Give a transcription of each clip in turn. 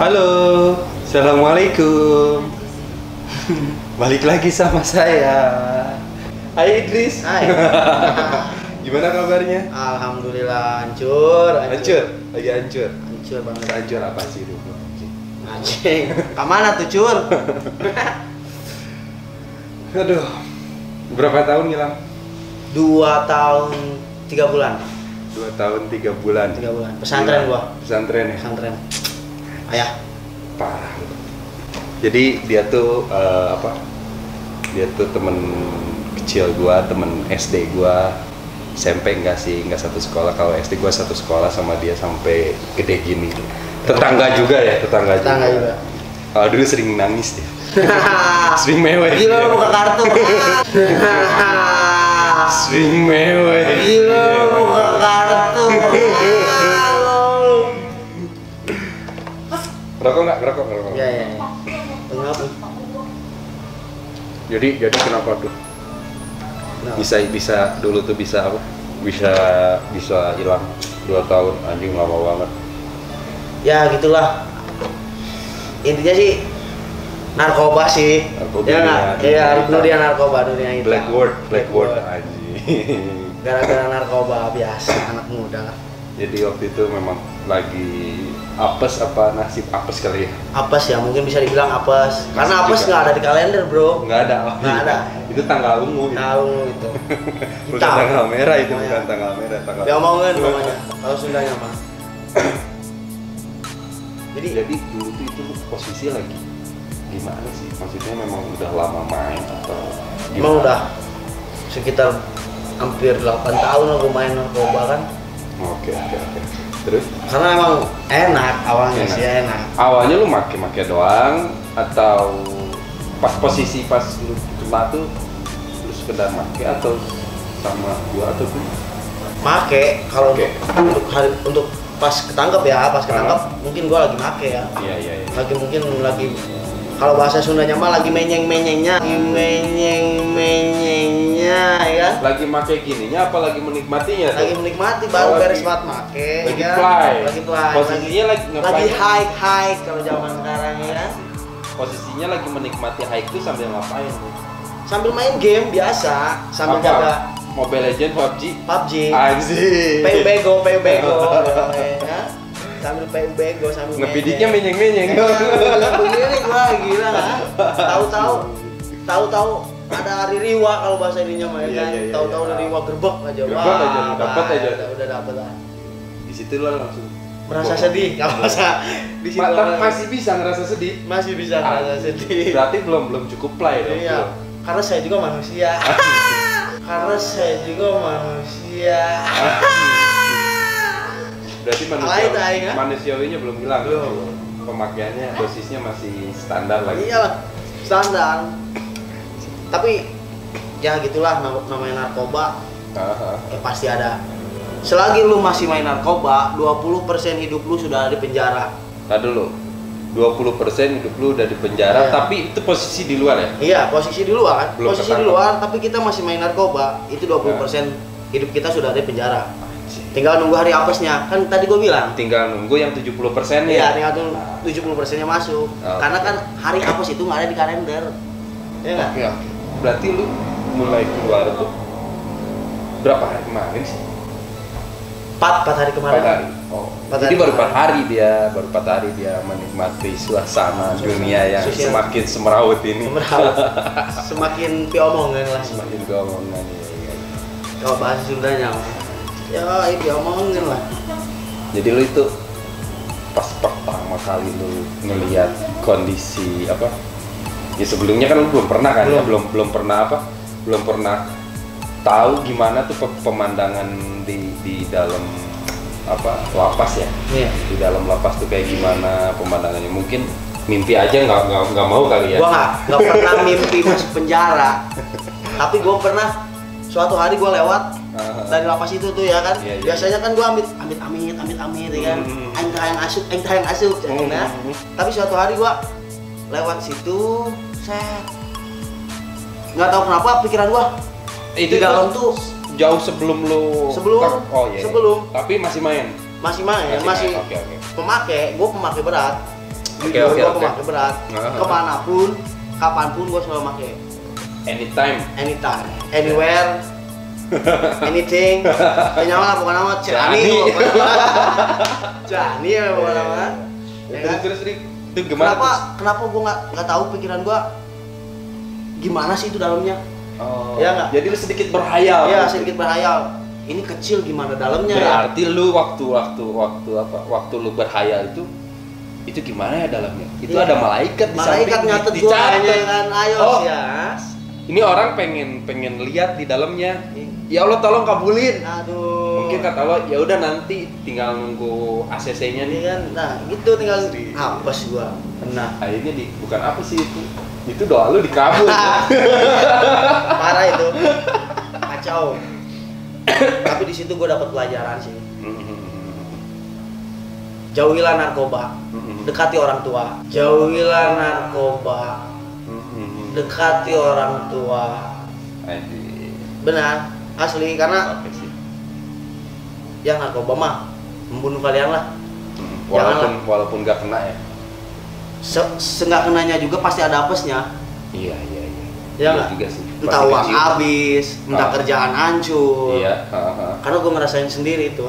Halo, assalamualaikum. Balik lagi sama saya. Hai Idris. Hai. Gimana kabarnya? Alhamdulillah hancur. Lagi hancur. Hancur banget. Hancur apa sih dulu? Anjing. Kamana tuh, Cur? Aduh. Berapa tahun ngilang? 2 tahun 3 bulan. 2 tahun 3 bulan. 3 bulan. Pesantren gua. Pesantren ya? Pesantren. Ayah. Parah. Jadi dia tuh Dia tuh temen kecil gua, temen SD gua. SMP enggak sih, enggak satu sekolah. Kalau SD gua satu sekolah sama dia sampai gede gini. Tetangga juga ya, tetangga juga. Kalau dulu sering nangis dia. Sering mewek. Gila lu buka kartu. Sering mewek. Gila lu buka kartu. Ngerokok nggak? Ngerokok. Iya. Kenapa? Jadi kenapa tuh? Bisa dulu tuh bisa apa? Bisa hilang 2 tahun, anjing lama banget. Ya gitulah. Intinya sih narkoba sih. Ya nggak? Iya, dunia narkoba, dunia itu. Black word anjing. Gara-gara narkoba biasa anak muda. Jadi waktu itu memang lagi apes apa nasib apes kali ya? Apes ya, mungkin bisa dibilang apes. Karena apes nggak ada di kalender, bro. Nggak ada. Nggak ada. Itu tanggal ungu. Tahu itu. Bukan tanggal merah itu, bukan tanggal merah. Ya omongan namanya. Kalau Sundanya mah. Jadi dulu tuh itu posisi lagi gimana sih? Maksudnya memang udah lama main atau gimana? Emang udah sekitar hampir 8 tahun aku main narkoba kan. Oke. Terus? Karena emang enak awalnya sih enak. Awalnya lu make doang atau pas posisi pas lu kena tuh lu sekedar make atau sama gua atau tuh? Make kalau untuk pas ketangkep mungkin gua lagi make ya. Iya. Lagi kalau bahasa Sundanya mah lagi menyeng-menyengnya ya. Lagi make gininya apa lagi menikmatinya tuh? Lagi menikmati baru beres banget make. Lagi ya. fly. Posisinya lagi high kalau zaman sekarang ya. Posisinya lagi menikmati high itu sambil ngapain tuh? Sambil main game biasa, sambil jaga Mobile Legends, PUBG. Anjir. PUBG ya. Sambil PUBG sambil ngepidiknya menyeng-menyeng. Begini gua gila kan. Tahu-tahu ada hari riwa kalau bahasa ininya mah kan. Tahu-tahu ada riwa gerbek aja. Dapat aja. Udah dapat lah. Di situ lah langsung merasa sedih, enggak merasa di situ. Masih bisa ngerasa sedih. Masih bisa ngerasa sedih. Berarti belum cukup play dong. Iya. Karena saya juga manusia. Berarti manusiawinya belum hilang. Pemakaiannya dosisnya masih standar lagi. Iya, standar. Tapi ya gitulah namanya narkoba. Ya pasti ada. Selagi lu masih main narkoba, 20% hidup lu sudah ada di penjara. Tadi dulu. 20% hidup lu udah di penjara, tapi itu posisi di luar ya? Iya, posisi di luar kan. Belum posisi di luar, tapi kita masih main narkoba, itu 20% hidup kita sudah ada di penjara. Tinggal nunggu hari apesnya, kan tadi gue bilang. Tinggal nunggu yang 70% ya? Iya, tinggal 70%-nya masuk. Karena kan hari apes itu nggak ada di kalender. Iya nggak? Oke. Berarti lu mulai keluar tuh berapa hari kemarin sih? 4 hari kemarin. 4 hari. Oh. Jadi baru 4 hari dia menikmati suasana dunia yang semakin semeraut ini. Semakin piomongan lah. Semakin piomongan ya. Kalau bahasa Sundanya ya piomongan lah. Jadi lu itu pas pertama kali lu ngelihat kondisi apa? Ya sebelumnya kan lu belum pernah kan? Belum pernah tahu gimana tuh pemandangan di dalam lapas ya. Iya. Di dalam lapas tuh kayak gimana pemandangannya? Mungkin mimpi aja nggak mau kali ya. Gua nggak pernah mimpi masuk penjara. Tapi gua pernah suatu hari gua lewat dari lapas itu tuh ya kan. Iya. Biasanya kan gua amit ya kan. Aing tayang asup nah. Tapi suatu hari gua lewat situ, nggak tahu kenapa pikiran gua itu di dalam tuh jauh sebelum sebelum tapi masih main masih okay. pemakai, gue pemakai berat Jujur, gue pemakai berat. Kemanapun, kapanpun gue selalu pakai. Anytime, anywhere, anything. Nyawa lah pokoknya nama Ciani. Ciani ya pokoknya nama. Terus itu gimana? Kenapa gue nggak tahu pikiran gue gimana sih itu dalamnya? Oh, ya nggak? Jadi lu sedikit berhayal. Iya, sedikit berhayal. Ini kecil gimana dalamnya? Berarti lu waktu lu berhayal itu gimana ya dalamnya? Itu ada malaikat di samping. Malaikat nyatet gua kan, ayo ya. Ini orang pengen lihat di dalamnya. Ya Allah tolong kabulin. Aduh. Mungkin kata Allah ya udah nanti tinggal nunggu ACC-nya nih kan. Nah, gitu tinggal apes gua. Nah, akhirnya bukan apa sih itu? Itu doa lu dikabul. Parah itu. Kacau. Tapi di situ gua dapat pelajaran sih. Jauhilah narkoba. Dekati orang tua. Jauhilah narkoba. Dekati orang tua. Benar, asli karena yang narkoba mah membunuh kalian lah. Walaupun nggak kena ya. Nggak kenanya juga pasti ada apesnya. Iya. Ya nggak? Entah uang habis, entah kerjaan hancur. Iya. Karena gue ngerasain sendiri itu.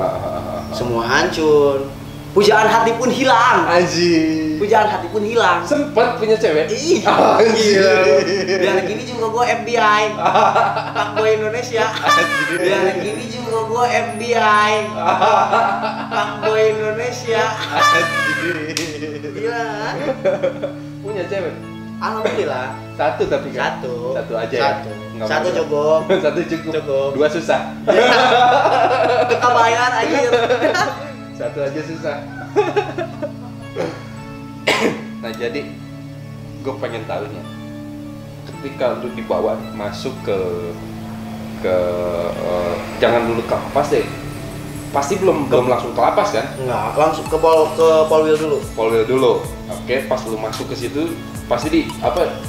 Semua hancur. Pujaan hati pun hilang. Anjir. Pujaan hati pun hilang. Sempet punya cewek? Iya. Biar gini juga gue FBI. Fuckboy Indonesia. Biar gini juga gue FBI. Fuckboy Indonesia. Gila. Punya cewek? Alhamdulillah. Satu tapi kan? Satu aja ya? Satu cukup. Satu cukup. Dua susah. Kebayar anjir. Satu aja susah. Nah jadi gue pengen tahunya ketika lu dibawa masuk ke jangan dulu ke lapas deh, pasti belum langsung ke lapas kan? Enggak, langsung ke Polwil dulu. Polwil dulu. Oke, pas lu masuk ke situ pasti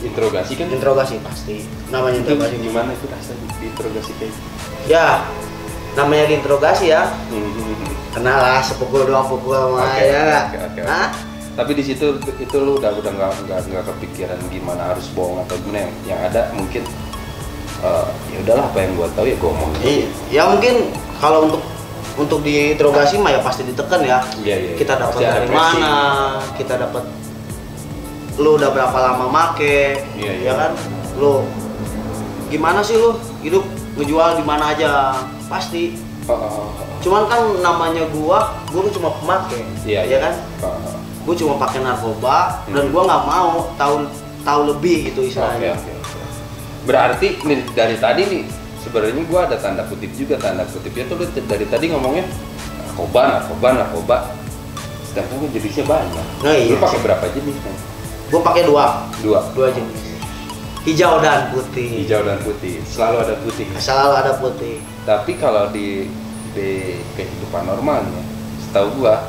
interogasi kan? Interogasi pasti. Namanya interogasi. Gimana itu rasanya diinterogasi kayak? Ya, namanya diinterogasi ya. Kenal lah, sepukul dua pukul mah ya. Oke. Tapi di situ itu lu udah nggak kepikiran gimana harus bohong atau gimana, yang ada mungkin ya udahlah apa yang gua tahu ya gua omongin. Ya mungkin kalau untuk diinterogasi mah ya pasti ditekan ya. Iya. Kita dapat dari mana? Kita dapat lu udah berapa lama make? Iya. Ya kan? Lu gimana sih lu hidup ngejual di mana aja? Pasti. Cuman kan namanya gua cuma pemakai, ya kan? Gua cuma pakai narkoba dan gua nggak mau tahu lebih gitu istilahnya. Oke. Berarti nih dari tadi nih sebenarnya gua ada tanda kutipnya tuh dari tadi ngomongnya narkoba. Sedangkan gua jenisnya banyak. Nah, iya. Lu pakai berapa jenis kan? Gua pakai dua jenis. Hijau dan putih. Selalu ada putih. Tapi kalau di kehidupan normalnya, setahu gua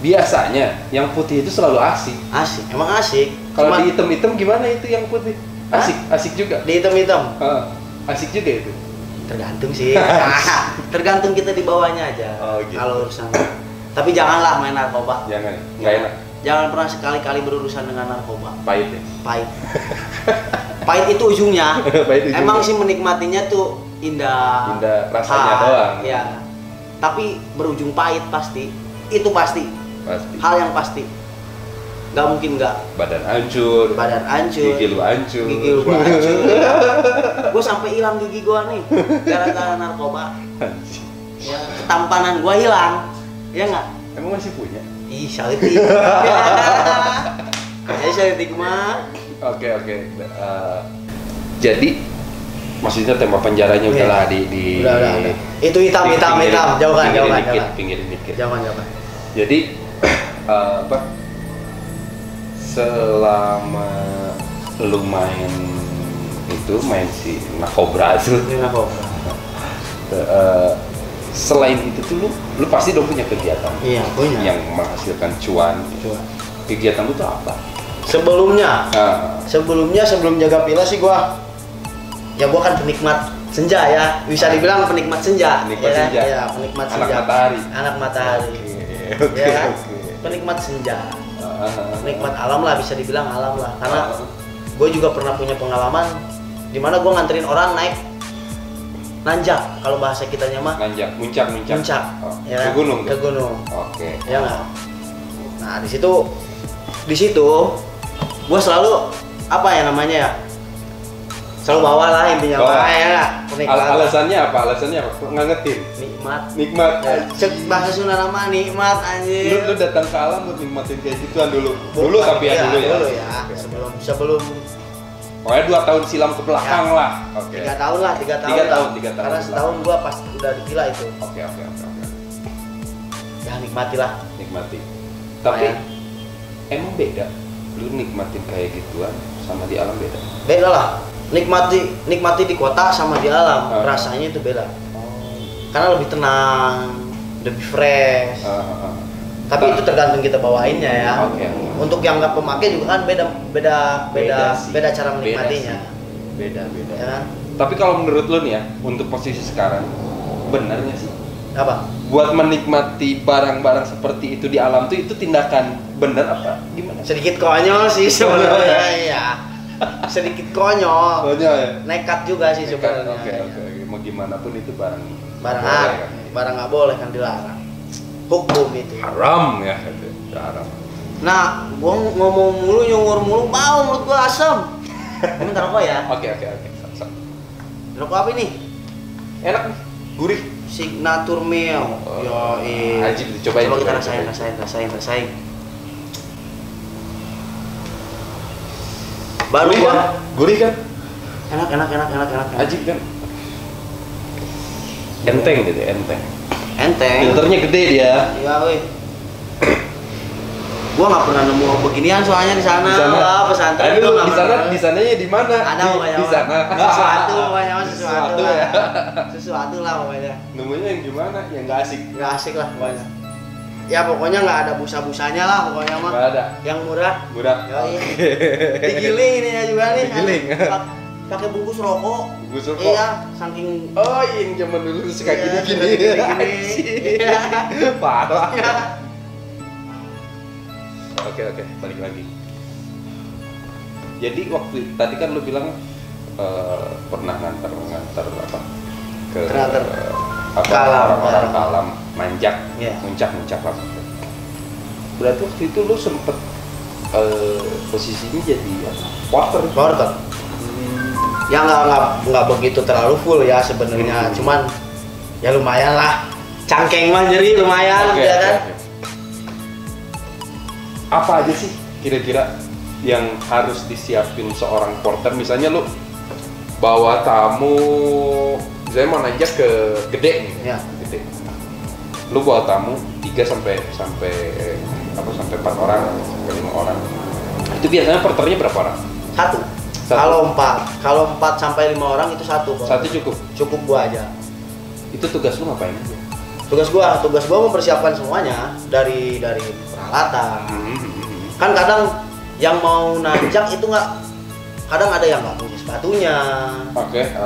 biasanya yang putih itu selalu asik. Emang asik. Kalau di hitam gimana itu yang putih? Asik juga. Di hitam. Asik juga itu. Tergantung sih. Tergantung kita di bawahnya aja. Gitu. Kalau urusan. Tapi janganlah main narkoba. Jangan. Nggak enak. Jangan pernah sekali-kali berurusan dengan narkoba. Pahit ya? Pahit itu ujungnya. Emang sih menikmatinya tuh indah rasanya doang. Ya. Tapi berujung pahit pasti. Itu pasti. Hal yang pasti. Gak mungkin nggak. Badan hancur. Gigi lu hancur. Gue sampai hilang gigi gue nih gara-gara narkoba. Ya, ketampanan gue hilang. Ya nggak? Emang masih punya? Ih, salitik. Kayaknya salitik mah. Oke. Jadi maksudnya tema penjaranya udahlah di udah. Itu hitam. Jauhkan. Pinggirin dikit. Jauhkan. Jadi selama lu main si narkoba itu. Selain itu tuh lu pasti dong punya kegiatan. Iya, punya. Yang menghasilkan cuan. Kegiatan lu tuh apa? Sebelum jaga pila sih gua kan penikmat senja ya. Bisa dibilang penikmat senja. Penikmat senja. Anak matahari. Oke. Penikmat senja. Nikmat alam lah, bisa dibilang alam lah. Karena gue juga pernah punya pengalaman dimana gue nganterin orang naik nanjak, kalau bahasa kitanya mah nanjak, muncak. Oh, ya, ke gunung. Oke. Ya nggak. Nah di situ gue selalu apa ya namanya ya, selalu bawa lah intinya mah ya nggak. Alasannya apa? Ngangetin. Nikmat. Cek bahasa Sunda nama nikmat anjir. Lu datang ke alam buat nikmatin kayak gituan dulu. Dulu ya. Sebelum pokoknya 2 tahun silam ke belakang lah. Oke. 3 tahun lah. 3 tahun. Karena setahun gua pas udah di villa itu. Oke. Ya nikmatilah. Tapi emang beda. Lu nikmatin kayak gituan sama di alam beda. Beda lah. Nikmati di kota sama di alam, rasanya itu beda. Karena lebih tenang, lebih fresh. Tapi itu tergantung kita bawainnya ya. Untuk yang nggak pemakai juga kan beda cara menikmatinya. Beda. Ya kan? Tapi kalau menurut lu nih ya, untuk posisi sekarang, benernya sih? Apa? Buat menikmati barang-barang seperti itu di alam tuh itu tindakan bener apa gimana? Sedikit konyol sih sebenarnya ya. Sedikit konyol. Ya? Nekat juga sih sebenarnya. Oke. Mau gimana pun itu barang nggak boleh kan, dilarang. Hukum itu. Haram ya, haram. Nah, gua ngomong mulu, nyungur mulu, bau mulut gua asem. Ini ntar rokok ya? Oke. Rokok apa ini? Enak nih, gurih. Signature Meal. Yoi. Ajib, cobain. Coba kita rasain. Baru gurih kan? Enak. Ajib kan? Enteng. Filternya gede dia. Iya, woi. Gua nggak pernah nemu beginian soalnya di sana. Lah, pesantren itu di sananya di mana? Ada pokoknya. Di sana. Sesuatu ya. Sesuatu lah pokoknya. Nemunya yang gimana? Yang nggak asik. Nggak asik lah pokoknya. Ya pokoknya nggak ada busa-busanya lah pokoknya mah. Nggak ada. Yang murah. Yoi. Digiling ini ya juga nih. Digiling. Pakai bungkus rokok. Iya, saking yang zaman dulu suka gini. Parah. Oke, balik lagi. Jadi waktu tadi kan lu bilang pernah nganter apa ke orang alam manjak, muncak lah. Berarti waktu itu lu sempet posisinya jadi porter. Ya nggak begitu terlalu full ya sebenarnya, cuman ya lumayan lah. Cangkeng mah jadi lumayan ya kan. Apa aja sih kira-kira yang harus disiapin seorang porter? Misalnya lu bawa tamu, saya mau nanjak ke Gede nih. Ya. Gede. Lu bawa tamu 3 sampai 4 orang, sampai 5 orang. Itu biasanya porternya berapa orang? Satu. Kalau 4 sampai 5 orang itu satu. Satu cukup gua aja. Itu tugas lu ngapain aja? Tugas gua mempersiapkan semuanya dari peralatan. Kan kadang yang mau nanjak itu kadang ada yang nggak punya sepatunya.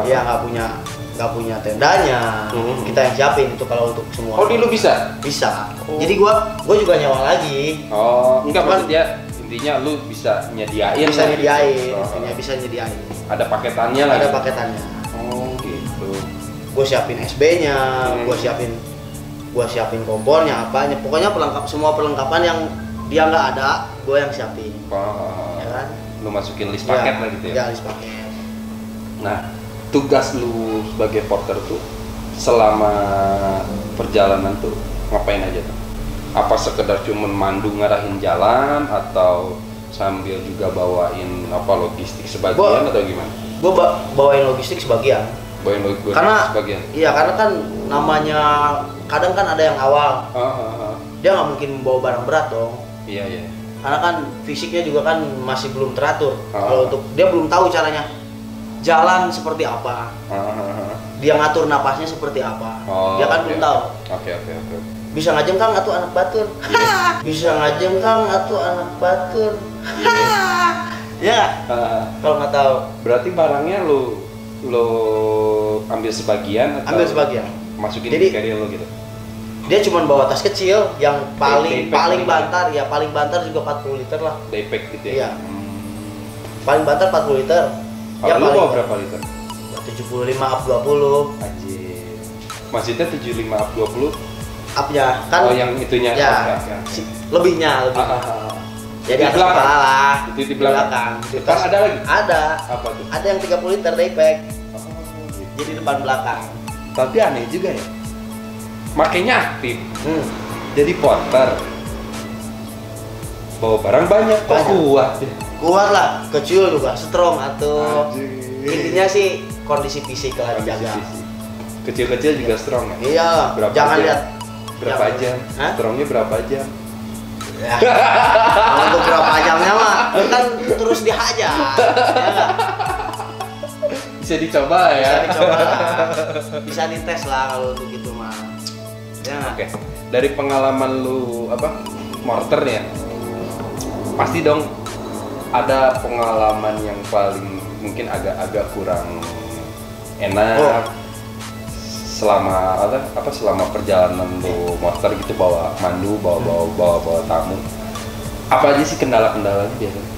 Iya, nggak punya tendanya. Kita yang siapin itu kalau untuk semua. Oh, lu bisa? Bisa. Jadi gua juga nyewa lagi. Enggak, maksudnya intinya lu bisa nyediain. Bisa nyediain. Ada paketannya lah. Ada paketannya. Oh gitu. Gue siapin SB-nya, gue siapin kompornya, apanya. Pokoknya semua perlengkapan yang dia nggak ada, gue yang siapin. Ya kan? Lu masukin list paket lah gitu ya? Ya, list paket. Nah, tugas lu sebagai porter tuh selama perjalanan tuh ngapain aja tuh? Apa sekedar cuman mandu ngarahin jalan atau sambil juga bawain logistik sebagian atau gimana? Gue bawain logistik sebagian. Sebagian. Iya, karena kan namanya kadang kan ada yang awal. Dia nggak mungkin bawa barang berat dong. Iya. Karena kan fisiknya juga kan masih belum teratur. Kalau untuk dia belum tahu caranya jalan seperti apa. Dia ngatur napasnya seperti apa. Dia kan belum tahu. Oke. Bisa ngajengkang atau anak batur. Bisa ngajengkang atau anak batur. Ya. Kalau nggak tahu. Berarti barangnya lo ambil sebagian atau? Ambil sebagian. Masukin di carrier lo gitu. Dia cuma bawa tas kecil yang paling Daypack bantar ya, paling bantar juga 40 liter lah. Daypack gitu ya. Iya. Paling bantar 40 liter. Kalau lu mau berapa liter? 75 up 20. Anjir. Maksudnya 75 up 20? Up-nya kan. Oh, yang itunya. Ya. Lebihnya. Jadi di belakang lah. Itu di belakang. Depan ada lagi? Ada. Apa tuh? Ada yang 30 liter daypack. Oh, gitu. Jadi depan belakang. Tapi aneh juga ya. Makanya aktif. Jadi porter. Bawa barang banyak kok kuat. Kuat lah, kecil juga, strong atau intinya sih kondisi fisik lah dijaga. Kecil-kecil juga strong ya? Iya, Berapa jangan jam? lihat Berapa jam? Hah? Strongnya berapa jam? Ya. Kalau untuk berapa jamnya mah kan terus dihajar. Ya nggak? Bisa dicoba ya? Bisa dicoba lah. Bisa dites lah kalau untuk itu mah. Ya nggak? Oke. Dari pengalaman lu apa? Morter ya? Pasti dong ada pengalaman yang paling mungkin agak kurang enak selama selama perjalanan lu morter gitu, bawa mandu, bawa tamu. Apa aja sih kendala-kendalanya biasanya?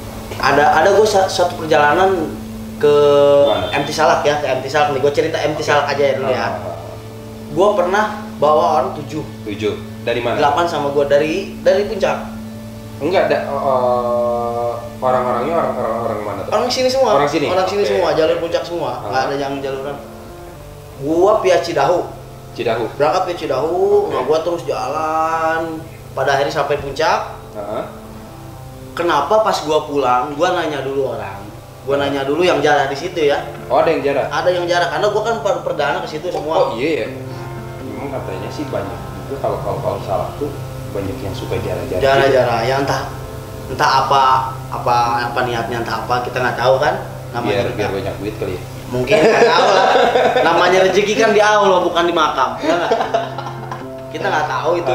Ada gue satu perjalanan ke Mana? MT Salak ya, ke MT Salak nih. Gue cerita MT Salak aja ya dulu ya. Gue pernah bawa orang 7. Dari mana? 8 sama gue dari Puncak. Enggak ada orang-orangnya orang mana tuh? Orang sini semua. Orang sini. Orang sini Oke. semua, jalur Puncak semua. Nggak ada yang jaluran. Gua via Cidahu. Berangkat via Cidahu, nah gua terus jalan. Pada akhirnya sampai Puncak. Kenapa pas gua pulang, gua nanya dulu orang. Gua nanya dulu yang jarah di situ ya. Oh, ada yang jarah? Ada yang jarah karena gua kan baru perdana ke situ semua. Oh iya ya. Memang katanya sih banyak juga kalau salah tuh banyak yang suka jarah-jarah. Jarah-jarah, ya entah apa niatnya, entah apa kita nggak tahu kan. Biar banyak duit kali ya. Mungkin nggak tahu lah. Namanya rezeki kan di Allah bukan di makam, ya nggak? Kita nggak tahu itu.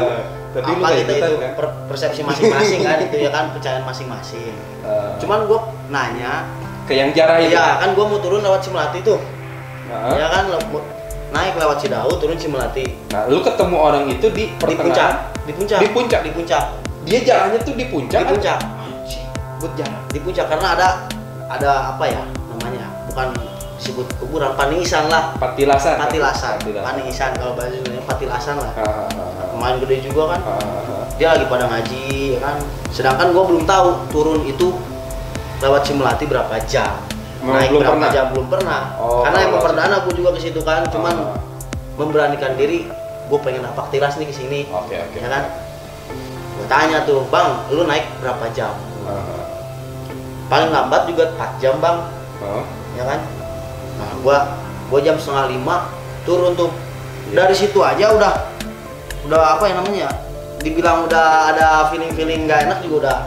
Tadi Apa lu kita ikutan, itu kan? persepsi masing-masing kan itu ya kan, percayaan masing-masing. Cuman gue nanya ke yang jarah itu. ya kan, gue mau turun lewat Cimelati tuh. Nah, Ya kan naik lewat Cidahu turun Cimelati. nah, lu ketemu orang itu di pertengahan. Di Puncak. Di Puncak. Dia jalannya tuh di Puncak. Di Puncak. Buat jalan. Di Puncak karena ada apa ya namanya? Bukan disebut kuburan, panisan lah. Patilasan. Panisan kalau bahasa Indonesia patilasan lah. Ah. Lumayan gede juga kan. Dia lagi pada ngaji ya kan. Sedangkan gue belum tahu turun itu lewat Cimelati berapa jam. Naik belum berapa pernah? jam belum pernah. Karena emang perdana gue juga ke situ kan. Cuman memberanikan diri, gue pengen napak tilas nih ke sini. Oke. Ya kan. Gue tanya tuh, "Bang, lu naik berapa jam?" Paling lambat juga 4 jam, Bang. Ya kan? Nah, gua jam 4:30 turun tuh. Dari situ aja udah apa ya namanya? Dibilang udah ada feeling gak enak juga udah.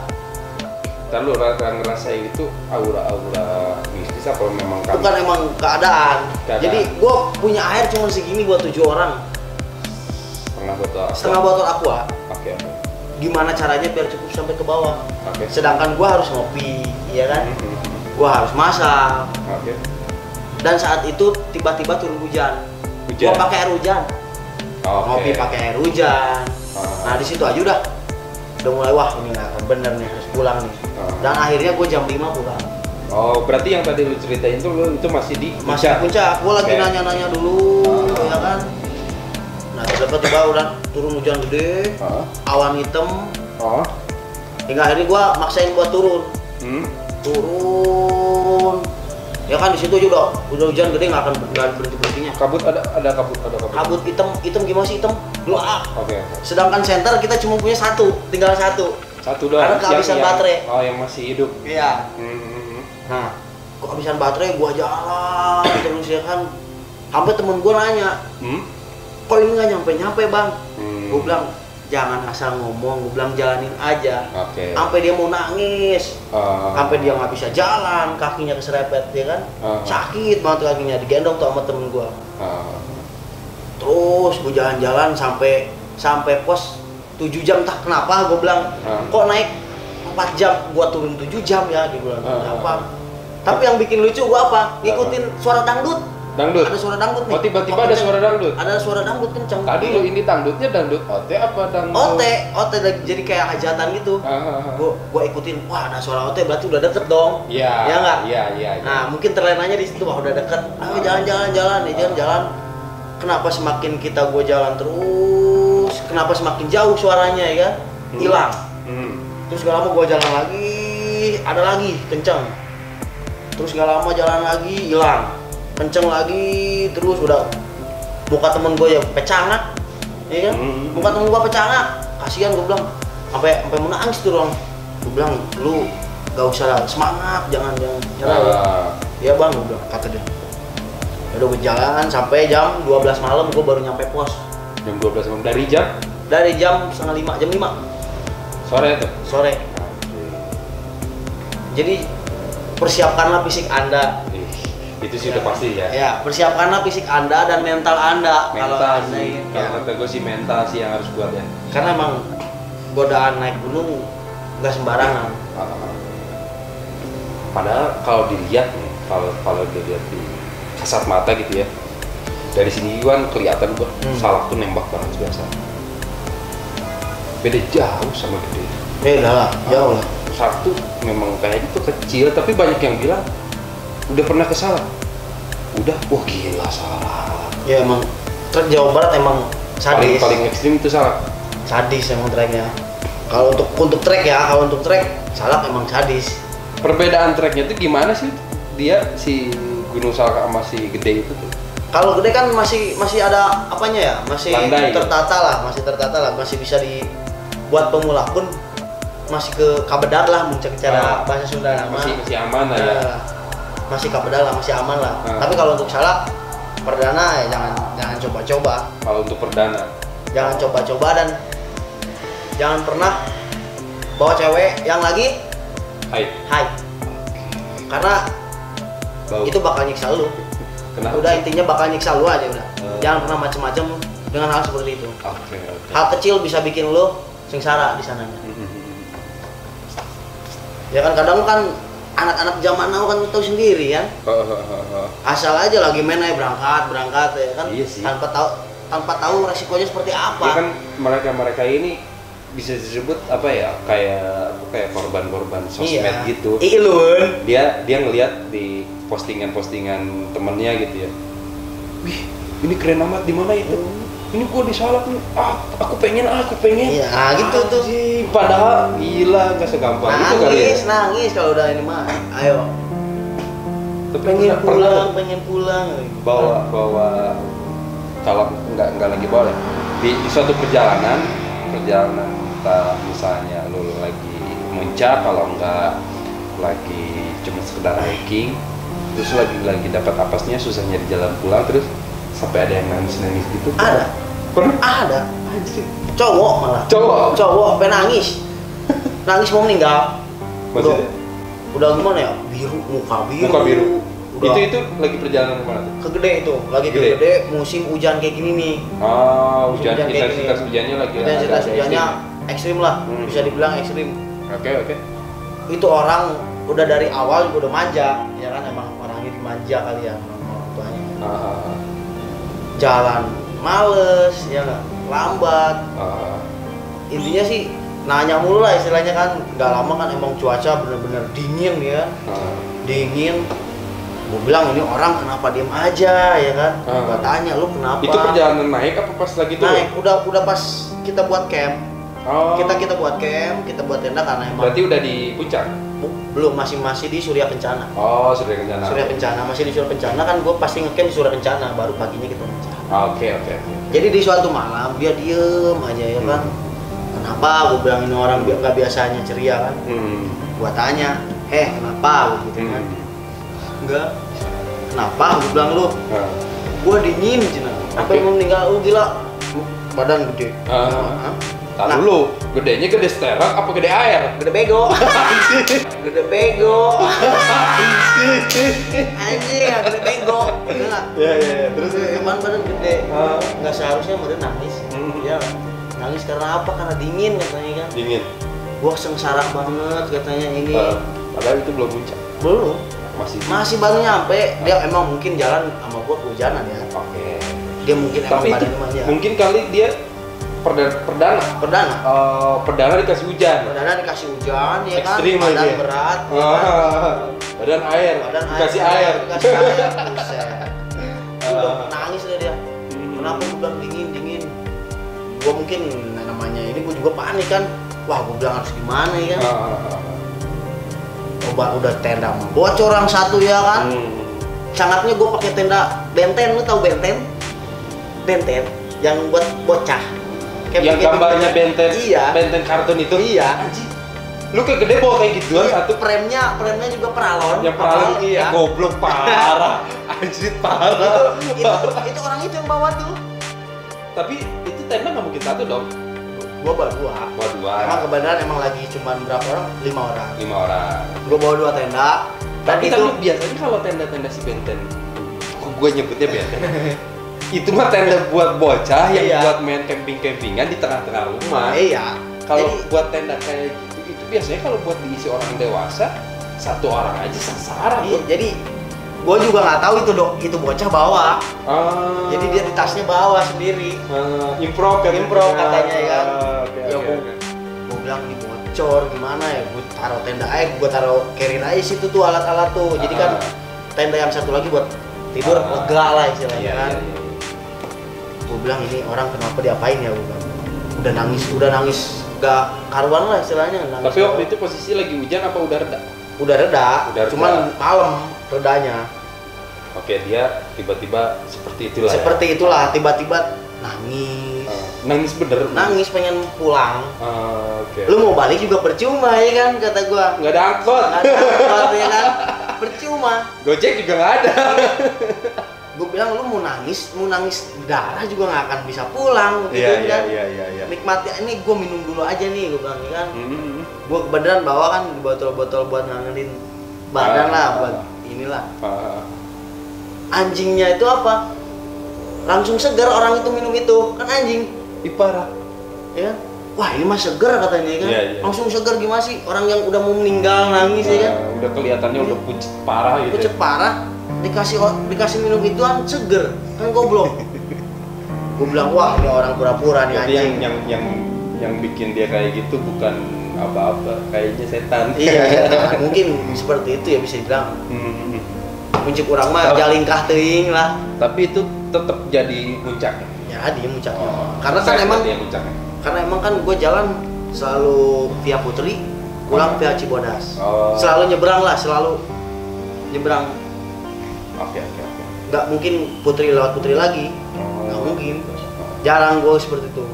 Ntar lu ngerasain itu aura mistis apa memang kan? Bukan emang keadaan. Jadi gua punya air cuma segini buat 7 orang. Setengah botol aqua. Oke. Gimana caranya biar cukup sampai ke bawah? Oke. Sedangkan gua harus ngopi, ya kan? Gua harus masak. Oke. Dan saat itu tiba-tiba turun hujan. Gua pakai air hujan. Ngopi pakai air hujan. Nah di situ aja udah mulai wah ini nggak akan bener nih, harus pulang nih. Dan akhirnya gue jam 5 pulang. Oh berarti yang tadi lu ceritain tuh lu itu masih di puncak. Gue lagi nanya-nanya dulu, ya kan. Nah tiba-tiba udah turun hujan gede, awan hitam. Hingga akhirnya gue maksain buat turun. Turun. Ya kan di situ juga udah hujan gede nggak akan berhentinya. Kabut ada kabut. Kabut hitam gimana sih hitam? Gelap. Oke. Sedangkan senter kita cuma punya tinggal satu doang. Karena kehabisan baterai. Oh yang masih hidup. Iya. Nah, kehabisan baterai gua jalan terus ya kan. Sampai temen gua nanya, kok ini nggak nyampe Bang? Gua bilang jangan asal ngomong, gue bilang jalanin aja. Sampai dia mau nangis, sampai dia nggak bisa jalan, kakinya keserempet ya kan, sakit banget kakinya, digendong tuh sama temen gue. Terus gue jalan-jalan sampai pos 7 jam, tak kenapa gue bilang kok naik 4 jam, gue turun 7 jam ya, dia bilang apa. Tapi yang bikin lucu gue apa? Ngikutin suara dangdut. Dangdut? Ada suara dangdut nih. Oh tiba-tiba ada suara dangdut? Ada suara dangdut kencang. Tadi lo ini dangdutnya dangdut OT apa dangdut? OT jadi kayak hajatan gitu. Gua ikutin, wah ada suara OT berarti udah deket dong. Iya. Ya nggak? Iya. Nah mungkin terlenanya di situ, wah udah deket. Ayo jalan. Kenapa semakin kita gua jalan terus, kenapa semakin jauh suaranya ya kan? Hilang. Terus gak lama gua jalan lagi, ada lagi kenceng. Terus gak lama jalan lagi, hilang. Kenceng lagi, terus udah muka temen gue ya pecangak, ya kan? Muka temen gue pecangak, kasihan gue bilang, sampai mau nangis tuh orang. Gue bilang, lu gak usah semangat, jangan nyerah. Iya bang, gue bilang, kata dia. Udah gue jalan sampai jam 12 malam gue baru nyampe pos. Jam 12 malam dari jam? Dari jam setengah 5, jam 5 sore tuh? Sore. Jadi persiapkanlah fisik Anda. Itu sih udah pasti ya. Ya, persiapkanlah fisik Anda dan mental Anda. Mental sih. Kalau kata gue sih mental sih yang harus kuat ya. Karena emang godaan naik gunung nggak sembarangan. Padahal kalau dilihat nih, kalau dilihat di kasat mata gitu ya, dari sini kan kelihatan gua Salak tuh nembak banget biasa. Beda jauh sama gede. Beda lah, jauh lah. Salak tuh memang kayaknya tuh kecil, tapi banyak yang bilang udah pernah ke Salak. Udah, wah gila Salak. Ya emang trek Jawa Barat emang sadis. Paling ekstrim itu Salak. Sadis emang treknya. Kalau untuk trek ya, kalau untuk trek Salak emang sadis. Perbedaan treknya tuh gimana sih? Dia si Gunung Salak sama si Gede itu tuh. Kalau Gede kan masih ada apanya ya? Masih Landai, tertata lah, masih bisa dibuat pemula pun masih ke kabedar lah cara bahasa Sunda nama. Masih aman lah ya. Masih kabedar lah, masih aman lah. Tapi kalau untuk Salak perdana ya jangan coba-coba. Kalau untuk perdana Jangan coba-coba dan jangan pernah bawa cewek yang lagi high. Karena bau. Itu bakal nyiksa lu. Kenapa? Udah intinya bakal nyiksa lu aja udah. Jangan pernah macem-macem dengan hal seperti itu. Okay. Hal kecil bisa bikin lu sengsara di sananya. Ya kan kadang kan anak-anak zaman now kan tahu sendiri kan. Asal aja lagi main aja berangkat ya kan. Iya sih. Tanpa tahu resikonya seperti apa. Ya kan mereka ini bisa disebut apa ya, kayak korban-korban sosmed gitu. Ilun. Dia ngelihat di postingan temennya gitu ya. Wih, ini keren amat, di mana itu? Ini gua di Salak nih. Aku pengen. Iya, gitu tuh. Padahal gila nggak segampang itu kali ya. Nangis kalau udah ini mah. Ayo. Pengen pulang. Bawa kalau nggak lagi boleh. Di suatu perjalanan entah misalnya lu lagi muncak, kalau nggak lagi cuma sekedar hiking, terus lagi dapat apesnya, susahnya di jalan pulang, terus sampai ada yang nangis gitu. Pernah? Ada. Cowok malah. Cowok penangis. Nangis mau meninggal. Udah gimana ya? Muka biru. Udah. Itu lagi perjalanan kemana tuh? Ke Gede itu, lagi ke Gede musim hujan kayak gini nih. Hujan intensitas hujannya lagi. Intensitas hujannya ekstrim lah, bisa dibilang ekstrim. Oke. Itu orang udah dari awal juga udah manja, ya kan emang orangnya dimanja kali ya orang tuanya. Jalan males, ya nggak, lambat. Intinya sih nanya mulu lah istilahnya kan, nggak lama kan emang cuaca bener-bener dingin ya, dingin. Gue bilang ini orang kenapa diem aja ya kan? Gue tanya lu kenapa? Itu perjalanan naik apa pas lagi turun? Naik, udah pas kita buat camp. Kita buat camp, kita buat tenda karena emang. Berarti udah di puncak? Belum, masih di Surya Kencana. Surya Kencana. Masih di Surya Kencana kan gue pasti ngecamp di Surya Kencana, baru paginya kita ngencana. Oke. Jadi di suatu malam dia diem aja ya kan? Kenapa? Gue bilang ini orang nggak biasanya ceria kan? Gue tanya, kenapa? Gitu kan? Enggak. Kenapa? Gue bilang lu. Gua dingin cina. Sampai mau meninggal lu gila. Badan gede. Tahu dulu, gedenya gede sterak apa gede air? Gede bego. Gede bego. Anjing, gede bego. Bener. Iya. Terus cuman badan gede. Enggak seharusnya badan nangis. Iya. Nangis karena apa? Karena dingin katanya kan. Dingin. Gua sengsara banget katanya ini. Padahal itu belum puncak. Belum. Masih baru nyampe. Dia emang mungkin jalan sama gua kehujanan ya. Oke. Dia mungkin Tapi emang itu badannya mungkin kali dia perdana. Perdana dikasih hujan. Perdana dikasih hujan ya kan. Ekstrim Badan aja. berat. Ya kan? Badan air. Dikasih air. Dikasih air. Buset. Udah nangis deh dia. Kenapa gua bilang dingin? Gua mungkin namanya ini gua juga panik kan. Wah, gua bilang harus gimana ya kan. Udah tenda bocor orang satu ya kan. Sangatnya gue pakai tenda benten, lu tahu benten yang buat bocah yang gambarnya benten. Iya, benten kartun itu. Iya. Anjir, lu kayak gede bawa kayak gituan. Iya, satu premnya juga peralon yang paralon. Iya, goblok parah. Anjir parah. itu orang itu yang bawa tuh. Tapi itu tenda nggak mungkin satu dong. Gua bawa dua. Emang kebenaran emang lagi cuman berapa orang? 5 orang. Gua bawa 2 tenda. Tapi biasanya kalau tenda-tenda si benten, gue nyebutnya benten. Itu mah tenda buat bocah yang buat main camping-campingan di tengah-tengah rumah. Iya. Kalau buat tenda kayak gitu, itu biasanya kalau buat diisi orang dewasa, 1 orang aja sasaran. Iya, jadi gue juga nggak tahu itu bocah bawa. Jadi dia di tasnya bawa sendiri. Improv katanya ya kan. Gue bilang ini bocor gimana ya, gue taruh tenda aja, gue taruh carrier aja situ tuh alat-alat tuh. Jadi kan tenda yang satu lagi buat tidur lega lah istilahnya kan. Gue bilang ini orang kenapa diapain ya, gue bilang. Udah nangis gak karuan lah istilahnya. Tapi waktu itu posisi lagi hujan apa udah reda? Udah reda. Cuman malam redanya. Oke, dia tiba-tiba seperti itulah. Tiba-tiba nangis bener. Nangis pengen pulang. Okay. Lu mau balik juga percuma ya kan, kata gua. Nggak ada angkot ya kan. Percuma. Gojek juga nggak ada. Gua bilang lu mau nangis darah juga nggak akan bisa pulang gitu kan. Iya. Nikmati ini, gua minum dulu aja nih, gua bilang kan. Gua beneran bawa kan botol-botol buat ngangenin badan lah, buat inilah. Anjingnya itu apa? Langsung segar orang itu minum itu, kan anjing. Parah. Ya. Wah, ini mah segar katanya kan. Iya. Langsung segar gimana sih? Orang yang udah mau meninggal nangis ya kan. Udah kelihatannya udah pucet parah gitu. Pucet parah. Dikasih minum ituan seger. Kan goblok. Gue bilang, wah, ini orang pura-pura nih anjing. Yang bikin dia kayak gitu bukan apa-apa, kayaknya setan. Iya, mungkin seperti itu ya bisa dibilang. Puncak orang mah jalingkah teuing lah. Tapi itu tetap jadi puncaknya. Ya, dia puncaknya. Karena emang kan gue jalan selalu via Putri, pulang via Cibodas. Selalu nyebrang. Oke. Nggak mungkin Putri lewat Putri lagi. Nggak mungkin. Jarang gue seperti itu.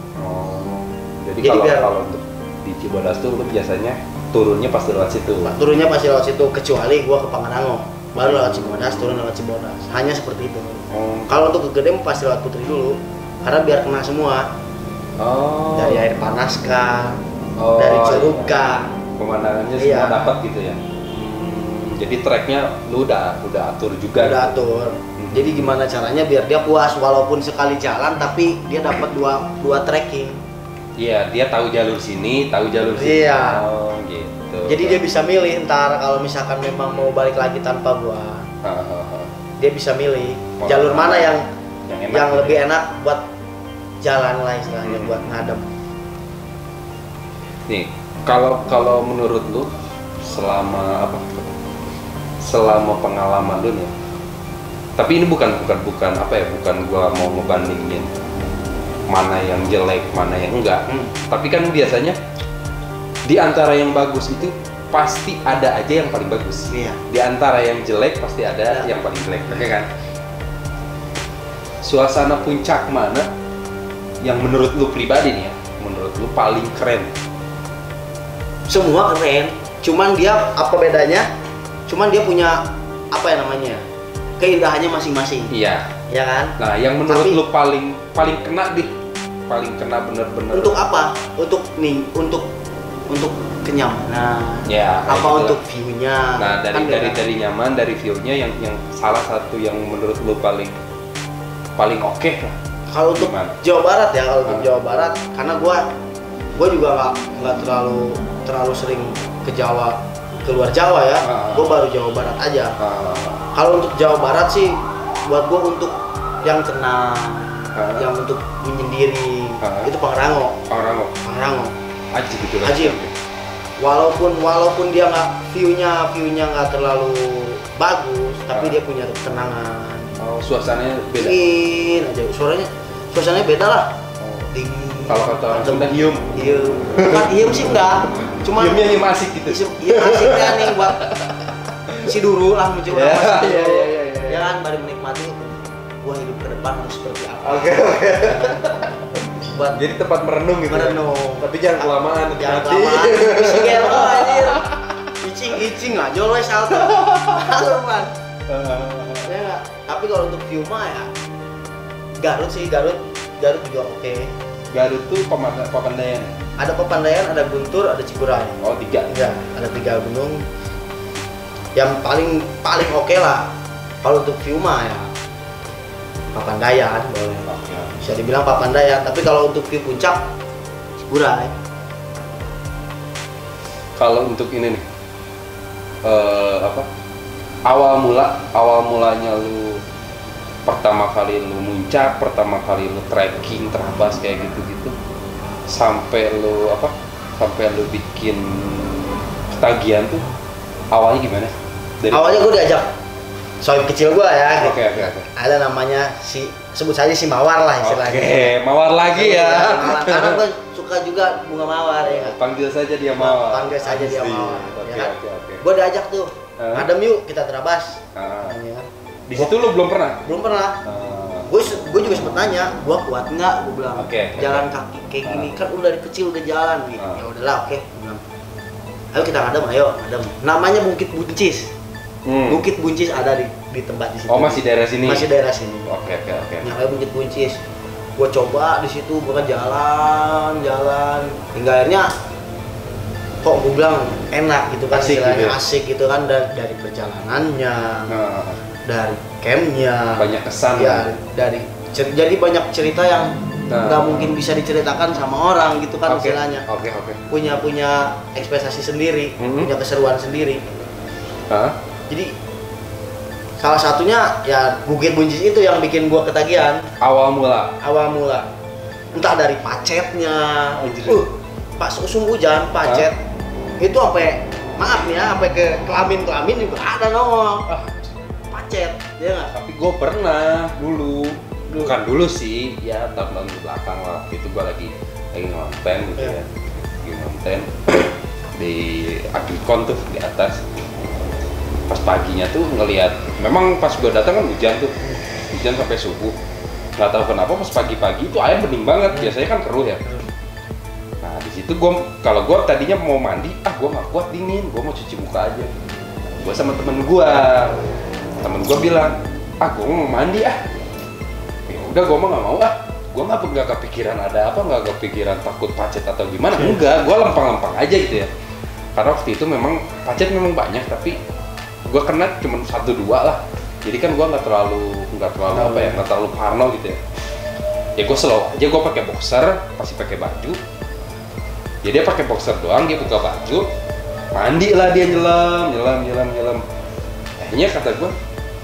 Jadi kalau untuk di Cibodas tuh lu biasanya turunnya pasti lewat situ. Kecuali gue ke Pangandaran. Baru lewat Cibodas, turun lewat Cibodas. Hanya seperti itu. Kalau untuk ke Gede pasti lewat Putri dulu, karena biar kena semua. Dari air panas kah, dari curug kah. Pemandangannya semua dapat gitu ya. Jadi treknya lu udah atur juga. Udah atur. Jadi gimana caranya biar dia puas, walaupun sekali jalan tapi dia dapat dua trekking. Iya, dia tahu jalur sini, tahu jalur sini. Iya. Gitu. Jadi dia bisa milih ntar kalau misalkan memang mau balik lagi tanpa gua. Dia bisa milih jalur mana yang lebih enak buat jalan lah istilahnya, buat ngadem. Nih, kalau menurut lu selama pengalaman lu nih. Tapi ini bukan gua mau ngebandingin mana yang jelek, mana yang enggak. Tapi kan biasanya di antara yang bagus itu pasti ada aja yang paling bagus. Iya. Di antara yang jelek pasti ada yang paling jelek, oke kan? Suasana puncak mana yang menurut lu pribadi nih ya, menurut lu paling keren? Semua keren, cuman dia apa bedanya? Cuman dia punya apa ya namanya? Keindahannya masing-masing. Iya. Ya kan? Nah, yang menurut lu paling kena bener-bener. Untuk apa? Untuk kenyamanan. Ya. Apa gitu untuk view-nya? Nah, dari nyaman, dari view-nya yang salah satu yang menurut lu paling oke lah. Kalau untuk Jawa Barat ya, Jawa Barat, karena gua juga nggak terlalu sering ke Jawa keluar Jawa ya, gue baru Jawa Barat aja. Kalau untuk Jawa Barat sih, buat gue untuk yang tenang, yang untuk menyendiri, itu Pangrango. Aji gitu lah. Aji. Walaupun dia nggak view-nya nggak terlalu bagus, tapi dia punya ketenangan. Suasananya beda. Dingin aja, suasananya beda lah. Dingin. Kalau kata orang Sunda hium. Bukan hium sih enggak. Cuma hium asik gitu. Iya asiknya nih buat si dulu lah mencoba Iya. Ya kan baru menikmati gua hidup ke depan harus seperti apa. Oke. Buat jadi tempat merenung gitu. Tapi jangan kelamaan nanti mati. Jangan kelamaan anjir. Icing aja lo salto. Man. Ya enggak. Tapi kalau untuk view mah ya Garut juga oke. Garut tuh Papandayan. Ada Papandayan, ada Guntur, ada Cikuray. Oh, 3. Iya, ada 3 gunung. Yang paling oke lah. Kalau untuk view mah ya Papandayan boleh. Oke. Bisa dibilang Papandayan, tapi kalau untuk view puncak Cikuray. Kalau untuk ini nih awal mulanya lu pertama kali lu muncak, pertama kali lu trekking terabas kayak gitu-gitu, sampai lu bikin ketagihan tuh awalnya gimana? Awalnya gue diajak sohib kecil gue ya. Oke. Ada namanya sebut saja si Mawar lah istilahnya. Oke, Mawar lagi ya. Karena gue suka juga bunga mawar ya. Panggil saja dia Mawar. Ya kan? Gue diajak tuh. Adem yuk kita terabas. Ya kan? Di situ lu belum pernah? Belum pernah. Gue juga sempet nanya, gue kuat nggak? Gue bilang. Jalan kaki kayak gini kan udah dari kecil udah jalan gitu. Ya udahlah, oke. Ayo kita ngadem. Namanya Bukit Buncis. Bukit Buncis ada di tempat di situ. Oh, masih daerah sini. Masih daerah sini. Oke. Namanya Bukit Buncis. Gue coba di situ, gue kan jalan. Hingga akhirnya kok gue bilang enak gitu kan, asik gitu kan dari perjalanannya. Dari campnya, banyak kesan ya, jadi banyak cerita yang nggak mungkin bisa diceritakan sama orang gitu kan istilahnya. Oke. Punya ekspektasi sendiri, punya keseruan sendiri. Jadi salah satunya ya Bukit Buncis itu yang bikin gua ketagihan. Awal mula. Entah dari pacetnya, pas musim hujan pacet itu sampai maaf nih ya, sampai ke kelamin juga ada nongol. Macet, ya nggak? Tapi gue pernah bukan dulu sih, ya tahun-tahun belakang lah. Itu gue lagi ngonten gitu ya, lagi ngonten di Agrikon tuh di atas. Pas paginya tuh ngelihat, memang pas gue datang kan hujan sampai subuh. Nggak tahu kenapa pas pagi-pagi itu air bening banget. Biasanya kan keruh ya. Nah di situ kalau gue tadinya mau mandi, gue nggak kuat dingin, gue mau cuci muka aja. Gue sama temen gue bilang, gue mau mandi ya udah gue mah nggak mau gue nggak kepikiran ada apa, nggak kepikiran takut pacet atau gimana, enggak, gue lempang-lempang aja gitu ya, karena waktu itu memang pacet memang banyak, tapi gue kena cuma 1-2 lah, jadi kan gue nggak terlalu parno gitu ya gue slow aja, gue pakai boxer, pasti pakai baju, jadi dia pakai boxer doang, dia buka baju, mandi lah dia nyelam, akhirnya kata gue,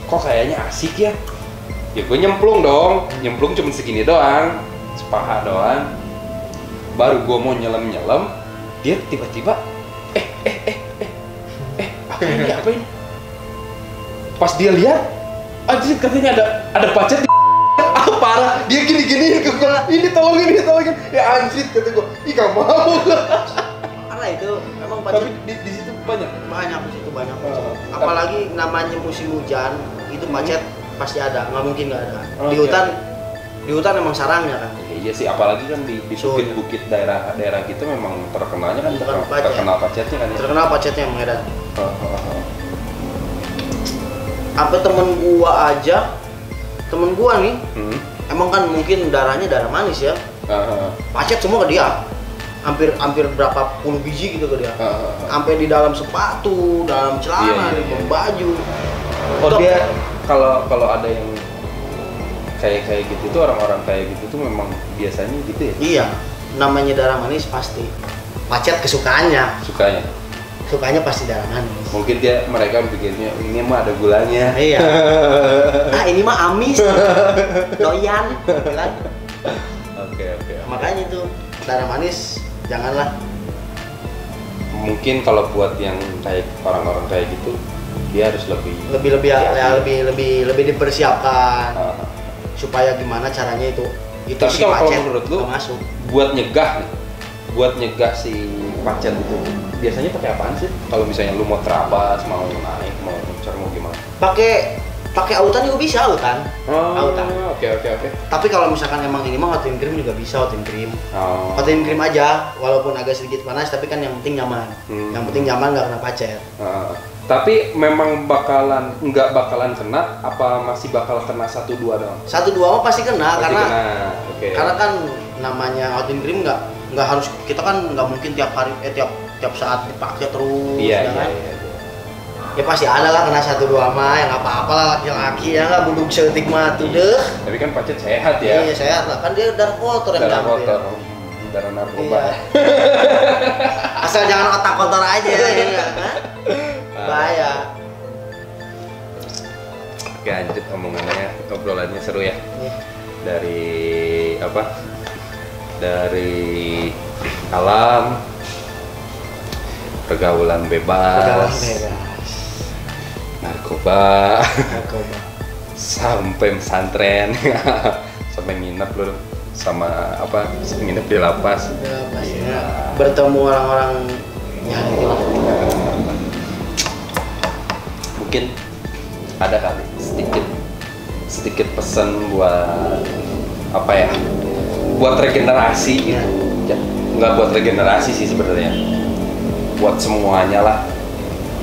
kok kayaknya asik ya gue nyemplung cuma segini doang, sepaha doang, baru gue mau nyelam, dia tiba-tiba apa ini? Pas dia lihat, anjir katanya ada pacet di parah, dia gini ke gue, ini tolongin, ya anjir kata gue, gak mau karena itu memang pacet. Tapi di situ banyak di situ banyak. Apalagi namanya musim hujan, itu macet pasti ada, nggak mungkin nggak ada. Di hutan emang sarangnya kan. Iya sih, apalagi kan di bukit-bukit daerah gitu memang terkenalnya kan terkenal pacetnya kan. Terkenal pacetnya emang ada. Apa temen gua nih, emang kan mungkin darahnya darah manis ya. Pacet semua ke dia. Hampir berapa puluh biji gitu ke dia. Sampai di dalam sepatu, dalam celana, di baju. Oh dia kalau ada yang kayak gitu tuh, orang-orang kayak gitu tuh memang biasanya gitu ya? Iya, namanya darah manis pasti. Pacet kesukaannya. sukanya pasti darah manis. Mungkin mereka pikirnya ini mah ada gulanya. Iya. Ini mah amis. Doyan. Bilang. Oke. Makanya itu darah manis janganlah. Mungkin kalau buat yang kayak orang-orang kayak gitu, dia harus lebih dipersiapkan. Supaya gimana caranya itu tapi si kalau pacet menurut lu masuk. buat nyegah si pacet itu biasanya pakai apaan sih? Kalau misalnya lu mau terabas, mau naik, mau ngecer, mau gimana? Pakai autan juga bisa, autan. Oke. Tapi kalau misalkan emang ini mah hot and cream juga bisa, hot and cream. Hot and cream aja, walaupun agak sedikit panas, tapi kan yang penting nyaman. Yang penting nyaman nggak kena pacet. Tapi memang nggak bakalan kena, apa masih bakal kena 1-2 doang? 1-2 mah pasti kena, Okay. karena kan namanya hot and cream nggak harus, kita kan nggak mungkin tiap hari tiap saat dipakai terus. Iya. Ya pasti ada lah kena 1-2 mah, yang apa-apa lah laki-laki ya nggak buduk setik mah tuh deh. Tapi kan pacet sehat ya. Iya sehat lah, kan dia darah kotor yang darah campur. kotor, darah narkoba. Iya. Asal jangan otak kotor aja ya nggak? Bahaya. Oke, lanjut omongannya, obrolannya seru ya. Iya. Dari alam, pergaulan bebas. Narkoba. Sampai pesantren. Sampai nginep lu sama nginep di lapas. Ya, bertemu orang-orang ya itulah. Mungkin ada kali sedikit pesan buat buat regenerasi gitu. Nggak buat regenerasi sih sebenarnya, buat semuanya lah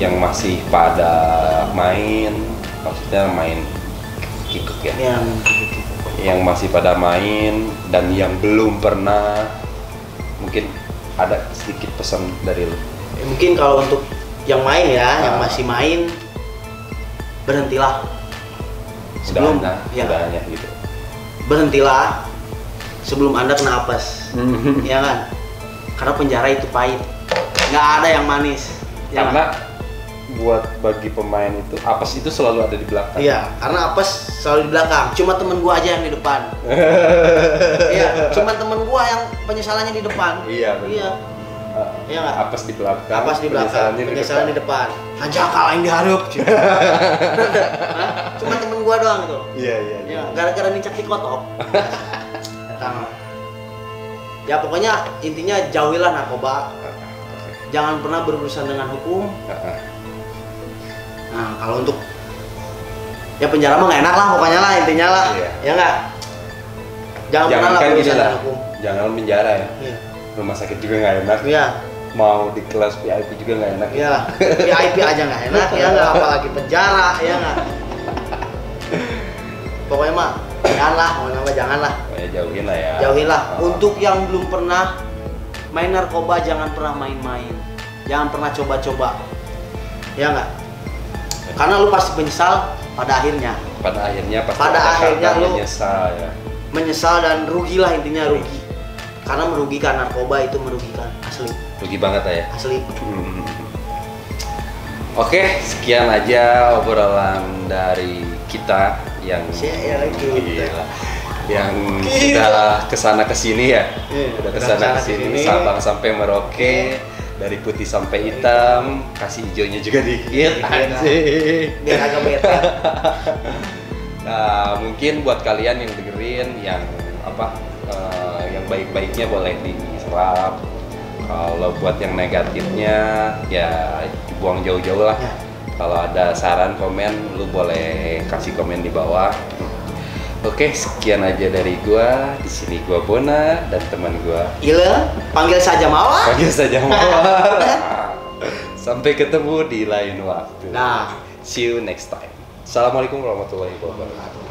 yang masih pada main, maksudnya main kikuk ya, yang masih pada main dan yang belum pernah, mungkin ada sedikit pesan dari lu. Mungkin kalau untuk yang main ya, yang masih main, berhentilah sebelum udah gitu. Berhentilah sebelum Anda kena apes. Ya kan? Karena penjara itu pahit. Nggak ada yang manis. Karena buat bagi pemain itu apes itu selalu ada di belakang. Iya, karena apes selalu di belakang. Cuma temen gua aja yang di depan. Iya, cuma temen gua yang penyesalannya di depan. Iya, benar. Iya. Iya nggak? Apes di belakang. Apes di belakang, penyesalan di depan. Aja kalah yang diharap. Cuma temen gua doang tuh. Iya. Gara-gara dicek di kotok. Ya pokoknya intinya jauhilah narkoba. Jangan pernah berurusan dengan hukum. Nah kalau untuk ya penjara mah nggak enak lah pokoknya lah intinya lah. Ya nggak. Jangan pernah lah berurusan dengan hukum. Jangan penjara ya. Iya. Rumah sakit juga nggak enak. Iya. Mau di kelas VIP juga nggak enak. Iya. VIP aja nggak enak ya nggak, apalagi penjara ya nggak. Pokoknya mah janganlah, mau nama janganlah. Ya jauhin lah ya. Jauhilah. Untuk yang belum pernah main narkoba jangan pernah main-main. Jangan pernah coba-coba. Ya nggak? Karena lu pasti menyesal pada akhirnya. Pada akhirnya pasti. Pada akhirnya lu menyesal ya. Menyesal dan rugilah intinya rugi. Karena merugikan, narkoba itu merugikan asli. Rugi banget ya. Asli. Oke, sekian aja obrolan dari kita yang sudah kesana kesini ya. Udah kesana kesini, Sabang sampai Merauke, dari putih sampai hitam, kasih hijaunya juga dikit. Biar agak bete. Nah, mungkin buat kalian yang dengerin yang yang baik-baiknya boleh diserap. Kalau buat yang negatifnya ya dibuang jauh-jauh lah. Kalau ada saran komen, lu boleh kasih komen di bawah. Oke, sekian aja dari gua. Di sini gua Bona dan teman gua Ile, panggil saja Mawar. Panggil saja Mawar. Sampai ketemu di lain waktu. Nah, see you next time. Assalamualaikum warahmatullahi wabarakatuh.